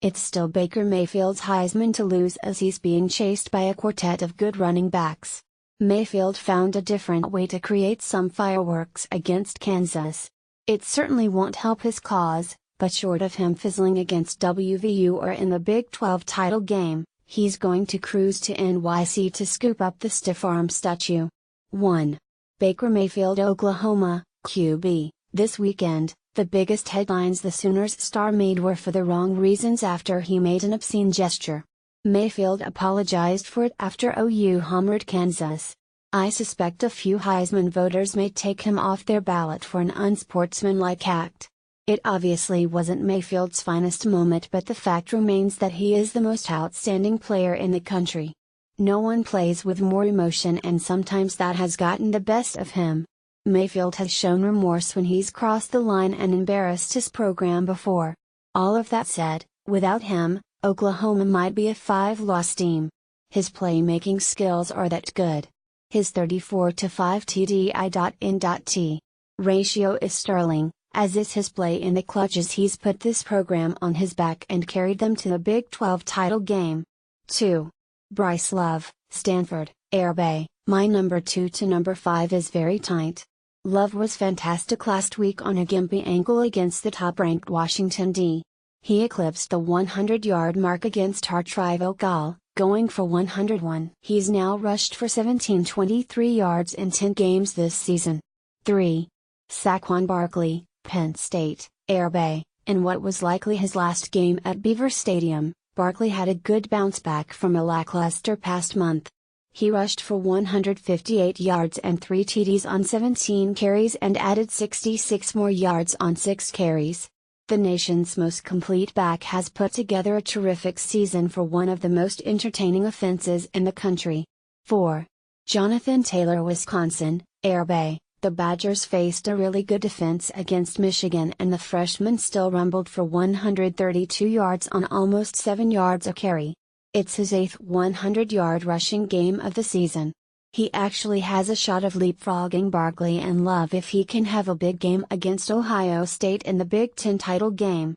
It's still Baker Mayfield's Heisman to lose as he's being chased by a quartet of good running backs. Mayfield found a different way to create some fireworks against Kansas. It certainly won't help his cause, but short of him fizzling against WVU or in the Big 12 title game, he's going to cruise to NYC to scoop up the stiff arm statue. 1. Baker Mayfield, Oklahoma, QB. This weekend, the biggest headlines the Sooners star made were for the wrong reasons after he made an obscene gesture. Mayfield apologized for it after OU homered Kansas. I suspect a few Heisman voters may take him off their ballot for an unsportsmanlike act. It obviously wasn't Mayfield's finest moment, but the fact remains that he is the most outstanding player in the country. No one plays with more emotion, and sometimes that has gotten the best of him. Mayfield has shown remorse when he's crossed the line and embarrassed his program before. All of that said, without him, Oklahoma might be a 5-loss team. His playmaking skills are that good. His 34-5 TDI.in.T ratio is sterling, as is his play in the clutch as he's put this program on his back and carried them to the Big 12 title game. 2. Bryce Love, Stanford, Air Bay. My number 2 to number 5 is very tight. Love was fantastic last week on a gimpy ankle against the top-ranked Washington D. He eclipsed the 100-yard mark against arch rival Cal, going for 101. He's now rushed for 1723 yards in 10 games this season. 3. Saquon Barkley, Penn State, Air Bay. In what was likely his last game at Beaver Stadium, Barkley had a good bounce back from a lackluster past month. He rushed for 158 yards and 3 TDs on 17 carries and added 66 more yards on 6 carries. The nation's most complete back has put together a terrific season for one of the most entertaining offenses in the country. 4. Jonathan Taylor, Wisconsin, Air Bay. The Badgers faced a really good defense against Michigan, and the freshman still rumbled for 132 yards on almost 7 yards a carry. It's his 8th 100-yard rushing game of the season. He actually has a shot of leapfrogging Barkley and Love if he can have a big game against Ohio State in the Big 10 title game.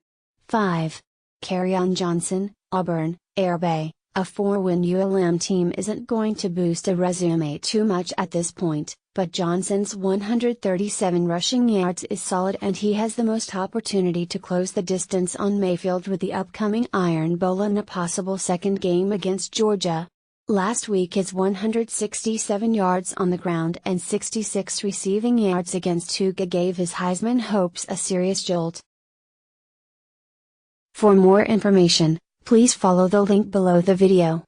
5. Kerryon Johnson, Auburn, Air Bay. A 4-win ULM team isn't going to boost a resume too much at this point, but Johnson's 137 rushing yards is solid, and he has the most opportunity to close the distance on Mayfield with the upcoming Iron Bowl and a possible second game against Georgia. Last week his 167 yards on the ground and 66 receiving yards against Tuga gave his Heisman hopes a serious jolt. For more information, please follow the link below the video.